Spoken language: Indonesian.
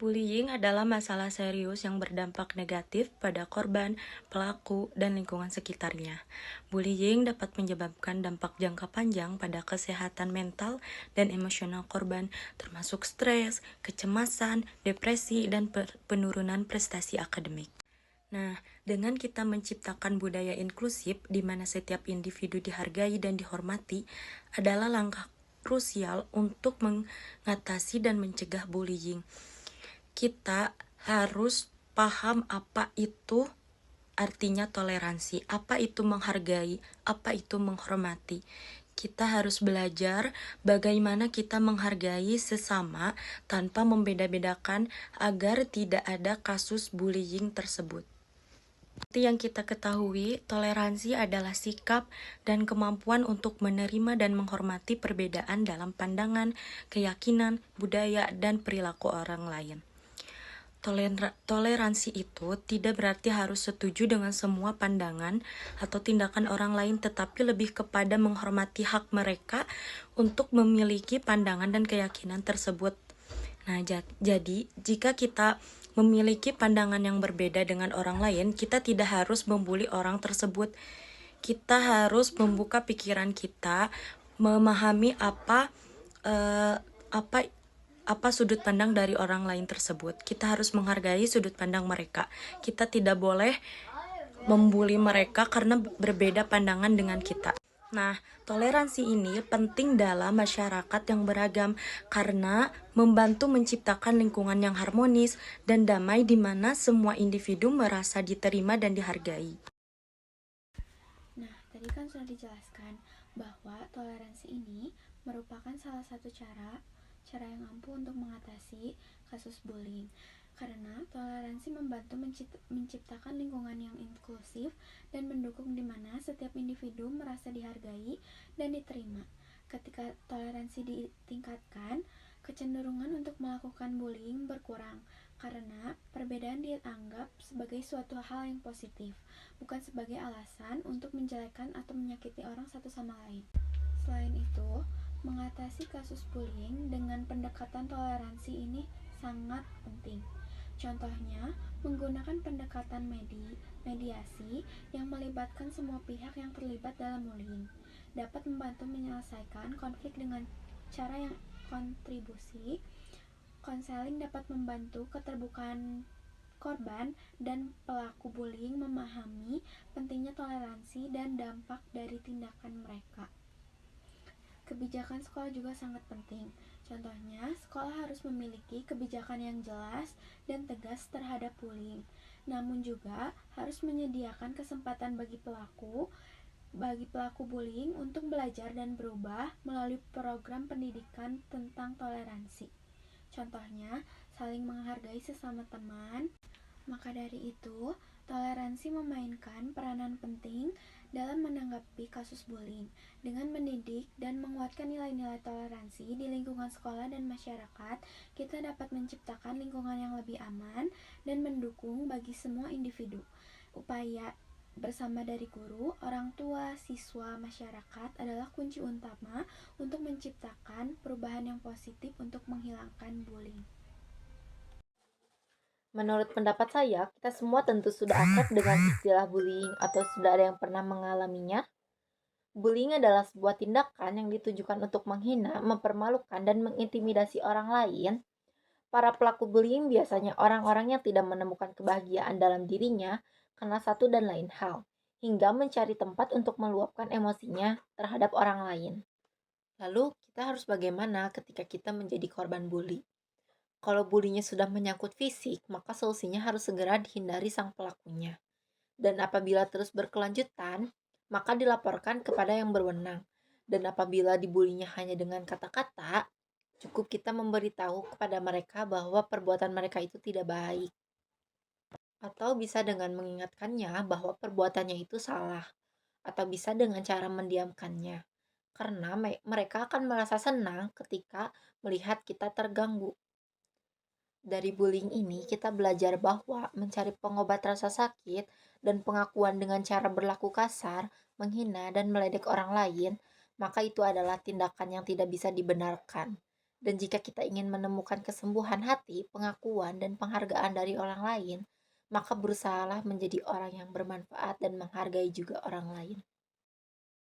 Bullying adalah masalah serius yang berdampak negatif pada korban, pelaku, dan lingkungan sekitarnya. Bullying dapat menyebabkan dampak jangka panjang pada kesehatan mental dan emosional korban, termasuk stres, kecemasan, depresi, dan penurunan prestasi akademik. Nah, dengan kita menciptakan budaya inklusif di mana setiap individu dihargai dan dihormati adalah langkah krusial untuk mengatasi dan mencegah bullying. Kita harus paham apa itu artinya toleransi, apa itu menghargai, apa itu menghormati. Kita harus belajar bagaimana kita menghargai sesama tanpa membeda-bedakan agar tidak ada kasus bullying tersebut. Seperti yang kita ketahui, toleransi adalah sikap dan kemampuan untuk menerima dan menghormati perbedaan dalam pandangan, keyakinan, budaya, dan perilaku orang lain. Toleransi itu tidak berarti harus setuju dengan semua pandangan atau tindakan orang lain, tetapi lebih kepada menghormati hak mereka untuk memiliki pandangan dan keyakinan tersebut. Nah, jadi jika kita memiliki pandangan yang berbeda dengan orang lain, kita tidak harus membuli orang tersebut. Kita harus membuka pikiran kita, memahami apa sudut pandang dari orang lain tersebut. Kita harus menghargai sudut pandang mereka. Kita tidak boleh membuli mereka karena berbeda pandangan dengan kita. Nah, toleransi ini penting dalam masyarakat yang beragam karena membantu menciptakan lingkungan yang harmonis dan damai di mana semua individu merasa diterima dan dihargai. Nah, tadi kan sudah dijelaskan bahwa toleransi ini merupakan salah satu cara yang ampuh untuk mengatasi kasus bullying. Karena toleransi membantu menciptakan lingkungan yang inklusif dan mendukung di mana setiap individu merasa dihargai dan diterima. Ketika toleransi ditingkatkan, kecenderungan untuk melakukan bullying berkurang karena perbedaan dianggap sebagai suatu hal yang positif, bukan sebagai alasan untuk menjelekkan atau menyakiti orang satu sama lain. Selain itu, mengatasi kasus bullying dengan pendekatan toleransi ini sangat penting. Contohnya, menggunakan pendekatan mediasi yang melibatkan semua pihak yang terlibat dalam bullying dapat membantu menyelesaikan konflik dengan cara yang kontribusi. Konseling dapat membantu keterbukaan korban dan pelaku bullying memahami pentingnya toleransi dan dampak dari tindakan mereka. Kebijakan sekolah juga sangat penting. Contohnya, sekolah harus memiliki kebijakan yang jelas dan tegas terhadap bullying. Namun juga harus menyediakan kesempatan bagi pelaku bullying untuk belajar dan berubah melalui program pendidikan tentang toleransi. Contohnya, saling menghargai sesama teman. Maka dari itu, toleransi memainkan peranan penting dalam menanggapi kasus bullying. Dengan mendidik dan menguatkan nilai-nilai toleransi di lingkungan sekolah dan masyarakat, kita dapat menciptakan lingkungan yang lebih aman dan mendukung bagi semua individu. Upaya bersama dari guru, orang tua, siswa, masyarakat adalah kunci utama untuk menciptakan perubahan yang positif untuk menghilangkan bullying. Menurut pendapat saya, kita semua tentu sudah akrab dengan istilah bullying atau sudah ada yang pernah mengalaminya. Bullying adalah sebuah tindakan yang ditujukan untuk menghina, mempermalukan, dan mengintimidasi orang lain. Para pelaku bullying biasanya orang-orang yang tidak menemukan kebahagiaan dalam dirinya karena satu dan lain hal, hingga mencari tempat untuk meluapkan emosinya terhadap orang lain. Lalu, kita harus bagaimana ketika kita menjadi korban bully? Kalau bulinya sudah menyangkut fisik, maka solusinya harus segera dihindari sang pelakunya. Dan apabila terus berkelanjutan, maka dilaporkan kepada yang berwenang. Dan apabila dibulinya hanya dengan kata-kata, cukup kita memberitahu kepada mereka bahwa perbuatan mereka itu tidak baik. Atau bisa dengan mengingatkannya bahwa perbuatannya itu salah. Atau bisa dengan cara mendiamkannya. Karena mereka akan merasa senang ketika melihat kita terganggu. Dari bullying ini, kita belajar bahwa mencari pengobat rasa sakit dan pengakuan dengan cara berlaku kasar, menghina, dan meledek orang lain, maka itu adalah tindakan yang tidak bisa dibenarkan. Dan jika kita ingin menemukan kesembuhan hati, pengakuan, dan penghargaan dari orang lain, maka berusahalah menjadi orang yang bermanfaat dan menghargai juga orang lain.